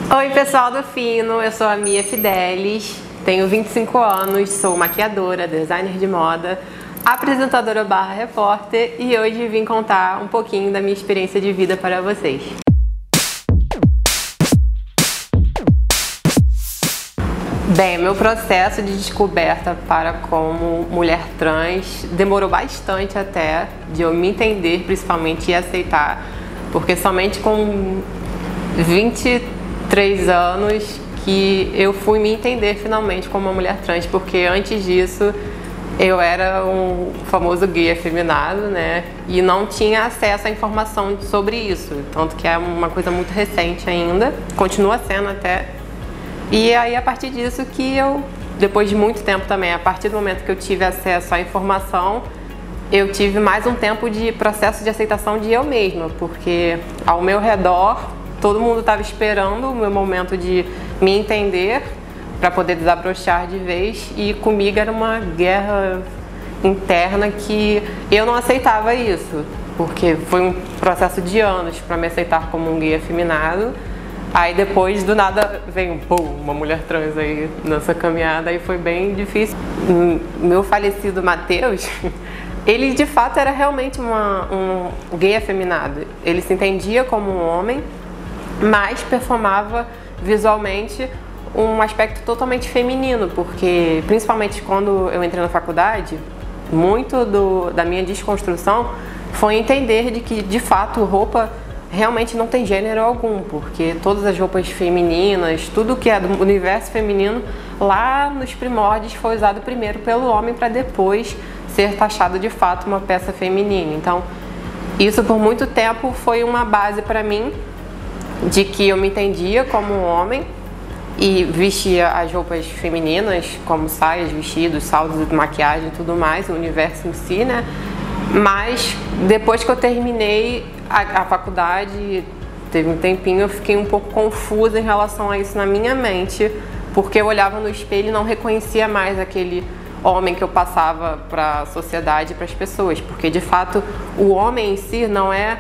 Oi pessoal do Fino, eu sou a Mia Fidelis, tenho 25 anos, sou maquiadora, designer de moda, apresentadora / repórter e hoje vim contar um pouquinho da minha experiência de vida para vocês. Bem, meu processo de descoberta para como mulher trans demorou bastante até de eu me entender principalmente e aceitar, porque somente com 23 anos que eu fui me entender finalmente como uma mulher trans, porque antes disso eu era um famoso gay afeminado, né? E não tinha acesso à informação sobre isso, tanto que é uma coisa muito recente ainda, continua sendo até. E aí a partir disso que eu, depois de muito tempo também, a partir do momento que eu tive acesso à informação, eu tive mais um tempo de processo de aceitação de eu mesma, porque ao meu redor todo mundo estava esperando o meu momento de me entender para poder desabrochar de vez, e comigo era uma guerra interna que eu não aceitava isso, porque foi um processo de anos para me aceitar como um gay afeminado. Aí depois do nada veio uma mulher trans aí nessa caminhada e foi bem difícil. Meu falecido Matheus, ele de fato era realmente um gay afeminado. Ele se entendia como um homem, mas performava visualmente um aspecto totalmente feminino, porque principalmente quando eu entrei na faculdade, muito da minha desconstrução foi entender de que de fato roupa realmente não tem gênero algum, porque todas as roupas femininas, tudo que é do universo feminino, lá nos primórdios foi usado primeiro pelo homem para depois ser taxado de fato uma peça feminina. Então, isso por muito tempo foi uma base para mim de que eu me entendia como um homem e vestia as roupas femininas, como saias, vestidos, saltos, maquiagem e tudo mais, o universo em si, né? Mas depois que eu terminei a faculdade, teve um tempinho, eu fiquei um pouco confusa em relação a isso na minha mente, porque eu olhava no espelho e não reconhecia mais aquele homem que eu passava para a sociedade e para as pessoas, porque de fato o homem em si não é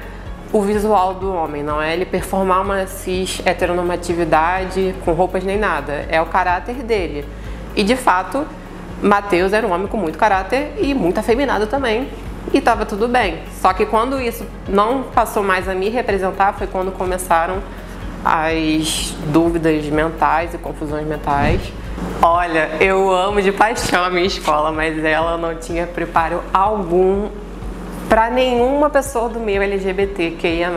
o visual do homem, não é ele performar uma cis heteronormatividade com roupas nem nada, é o caráter dele. E de fato, Matheus era um homem com muito caráter e muito afeminado também, e estava tudo bem. Só que quando isso não passou mais a me representar, foi quando começaram as dúvidas mentais e confusões mentais. Olha, eu amo de paixão a minha escola, mas ela não tinha preparo algum para nenhuma pessoa do meio LGBTQIA+,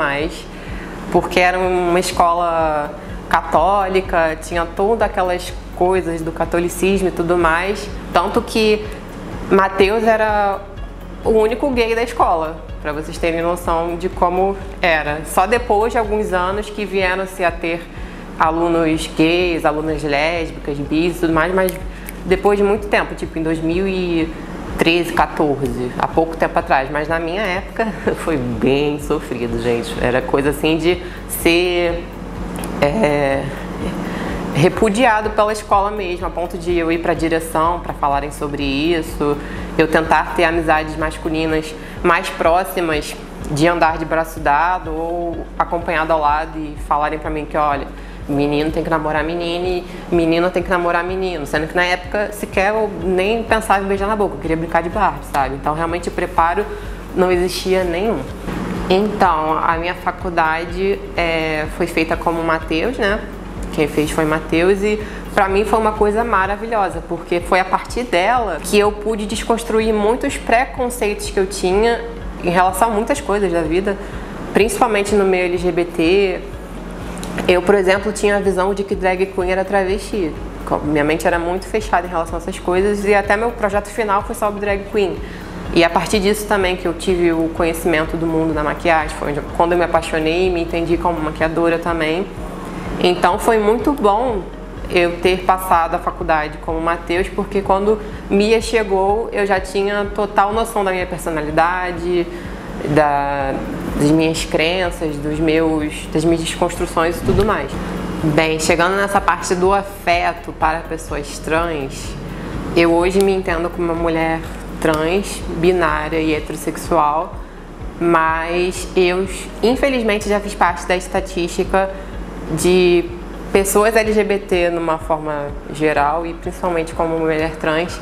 porque era uma escola católica, tinha todas aquelas coisas do catolicismo e tudo mais, tanto que Matheus era o único gay da escola, para vocês terem noção de como era. Só depois de alguns anos que vieram-se a ter alunos gays, alunas lésbicas, bis e tudo mais, mas depois de muito tempo, tipo em 2013, 14, há pouco tempo atrás. Mas na minha época foi bem sofrido, gente. Era coisa assim de ser repudiado pela escola mesmo, a ponto de eu ir para a direção para falarem sobre isso, eu tentar ter amizades masculinas mais próximas, de andar de braço dado ou acompanhado ao lado e falarem para mim que, olha, menino tem que namorar menina e menina tem que namorar menino, sendo que na época sequer eu nem pensava em beijar na boca, eu queria brincar de Barbie, sabe? Então realmente o preparo não existia nenhum. Então a minha faculdade foi feita como Matheus, né? Quem fez foi Matheus, e pra mim foi uma coisa maravilhosa, porque foi a partir dela que eu pude desconstruir muitos preconceitos que eu tinha em relação a muitas coisas da vida, principalmente no meio LGBT. Eu, por exemplo, tinha a visão de que drag queen era travesti. Minha mente era muito fechada em relação a essas coisas, e até meu projeto final foi sobre drag queen. E a partir disso também que eu tive o conhecimento do mundo da maquiagem, foi quando eu me apaixonei e me entendi como maquiadora também. Então foi muito bom eu ter passado a faculdade como Matheus, porque quando Mia chegou eu já tinha total noção da minha personalidade, das minhas crenças, das minhas desconstruções e tudo mais. Bem, chegando nessa parte do afeto para pessoas trans, eu hoje me entendo como uma mulher trans, binária e heterossexual, mas eu infelizmente já fiz parte da estatística de pessoas LGBT numa forma geral e principalmente como mulher trans,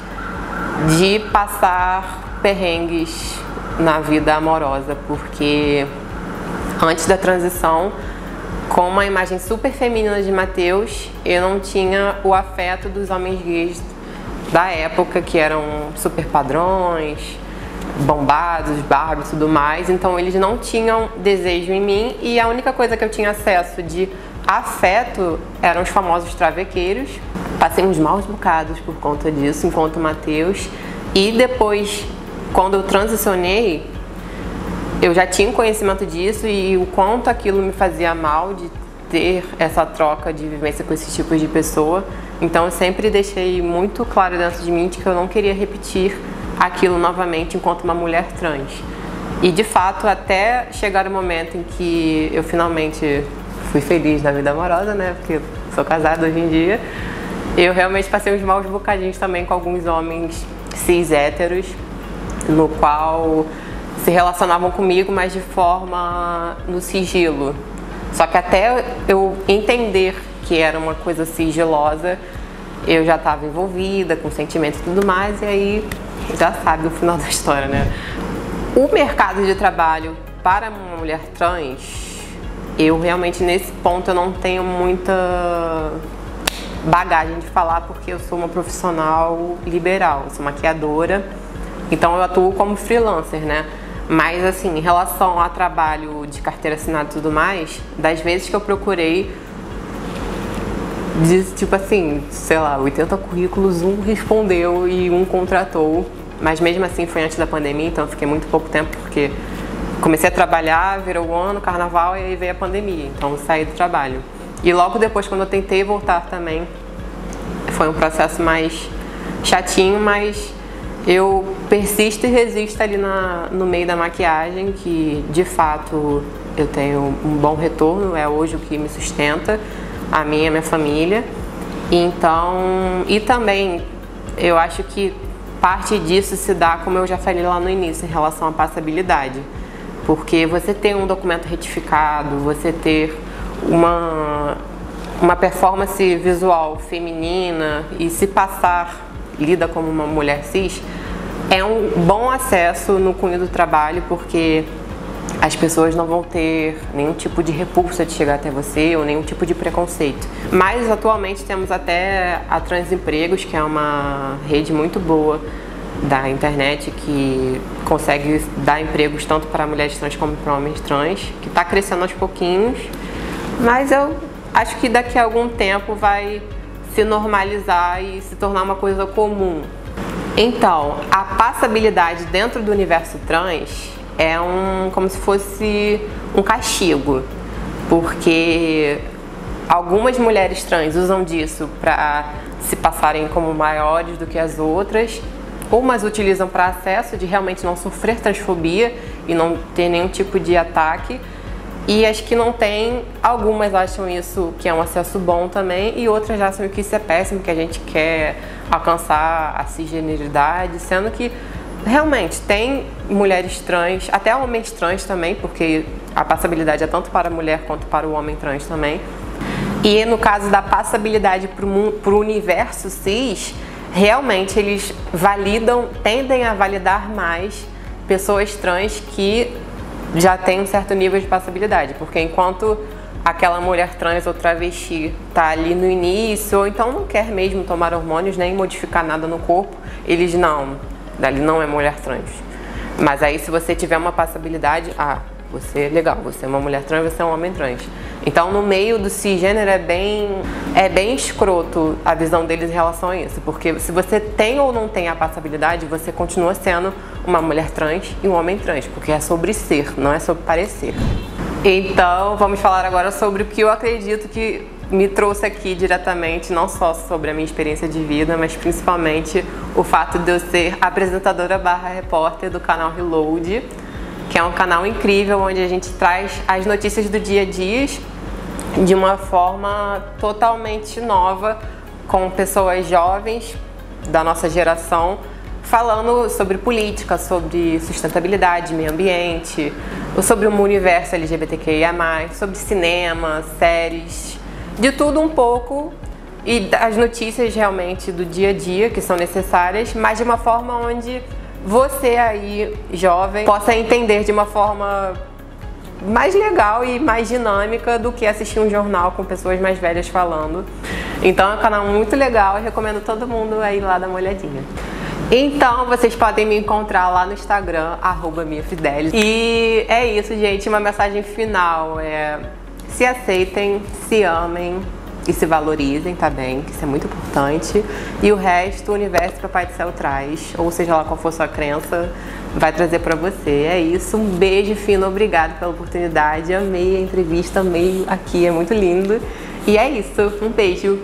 de passar perrengues na vida amorosa, porque antes da transição, com uma imagem super feminina de Matheus, eu não tinha o afeto dos homens gays da época, que eram super padrões, bombados, barbos e tudo mais, então eles não tinham desejo em mim e a única coisa que eu tinha acesso de afeto eram os famosos travequeiros. Passei uns maus bocados por conta disso, enquanto Matheus, e depois, quando eu transicionei, eu já tinha conhecimento disso e o quanto aquilo me fazia mal de ter essa troca de vivência com esses tipos de pessoa. Então eu sempre deixei muito claro dentro de mim de que eu não queria repetir aquilo novamente enquanto uma mulher trans. E de fato, até chegar o momento em que eu finalmente fui feliz na vida amorosa, né, porque sou casada hoje em dia, eu realmente passei uns maus bocadinhos também com alguns homens cis héteros, no qual se relacionavam comigo, mas de forma no sigilo. Só que até eu entender que era uma coisa sigilosa, eu já estava envolvida com sentimento e tudo mais, e aí já sabe o final da história, né? O mercado de trabalho para uma mulher trans, eu realmente nesse ponto eu não tenho muita bagagem de falar, porque eu sou uma profissional liberal, eu sou maquiadora, então eu atuo como freelancer, né? Mas assim, em relação a trabalho de carteira assinada e tudo mais, das vezes que eu procurei, tipo assim, sei lá, 80 currículos, um respondeu e um contratou. Mas mesmo assim foi antes da pandemia, então eu fiquei muito pouco tempo, porque comecei a trabalhar, virou o ano, carnaval, e aí veio a pandemia, então eu saí do trabalho. E logo depois, quando eu tentei voltar também, foi um processo mais chatinho, mas eu persisto e resisto ali no meio da maquiagem, que de fato eu tenho um bom retorno, é hoje o que me sustenta, a minha e a minha família. Então, e também eu acho que parte disso se dá, como eu já falei lá no início, em relação à passabilidade. Porque você ter um documento retificado, você ter uma performance visual feminina e se passar lida como uma mulher cis, é um bom acesso no cunho do trabalho, porque as pessoas não vão ter nenhum tipo de repulsa de chegar até você ou nenhum tipo de preconceito. Mas atualmente temos até a Transempregos, que é uma rede muito boa da internet que consegue dar empregos tanto para mulheres trans como para homens trans, que está crescendo aos pouquinhos, mas eu acho que daqui a algum tempo vai se normalizar e se tornar uma coisa comum. Então, a passabilidade dentro do universo trans é como se fosse um castigo, porque algumas mulheres trans usam disso para se passarem como maiores do que as outras, umas utilizam para acesso, de realmente não sofrer transfobia e não ter nenhum tipo de ataque, e as que não têm, algumas acham isso que é um acesso bom também, e outras acham que isso é péssimo, que a gente quer alcançar a cisgeneridade, sendo que realmente tem mulheres trans, até homens trans também, porque a passabilidade é tanto para a mulher quanto para o homem trans também. E no caso da passabilidade para o universo cis, realmente eles tendem a validar mais pessoas trans que já têm um certo nível de passabilidade, porque enquanto aquela mulher trans ou travesti tá ali no início, ou então não quer mesmo tomar hormônios nem modificar nada no corpo, eles dali não é mulher trans. Mas aí se você tiver uma passabilidade, você é legal, você é uma mulher trans, você é um homem trans. Então no meio do cisgênero é bem escroto a visão deles em relação a isso, porque se você tem ou não tem a passabilidade, você continua sendo uma mulher trans e um homem trans, porque é sobre ser, não é sobre parecer. Então vamos falar agora sobre o que eu acredito que me trouxe aqui diretamente, não só sobre a minha experiência de vida, mas principalmente o fato de eu ser apresentadora / repórter do canal Reload, que é um canal incrível onde a gente traz as notícias do dia a dia de uma forma totalmente nova, com pessoas jovens da nossa geração falando sobre política, sobre sustentabilidade, meio ambiente, sobre o universo LGBTQIA+, sobre cinema, séries de tudo um pouco e as notícias realmente do dia a dia que são necessárias, mas de uma forma onde você aí, jovem, possa entender de uma forma mais legal e mais dinâmica do que assistir um jornal com pessoas mais velhas falando. Então é um canal muito legal, eu recomendo todo mundo aí lá dar uma olhadinha. Então vocês podem me encontrar lá no Instagram, @miafidelis. E é isso, gente, uma mensagem final é: se aceitem, se amem e se valorizem, tá bem? Que isso é muito importante. E o resto, o universo, Papai do Céu traz, ou seja lá qual for sua crença, vai trazer pra você. É isso, um beijo fino, obrigado pela oportunidade, amei a entrevista, amei aqui, é muito lindo. E é isso, um beijo.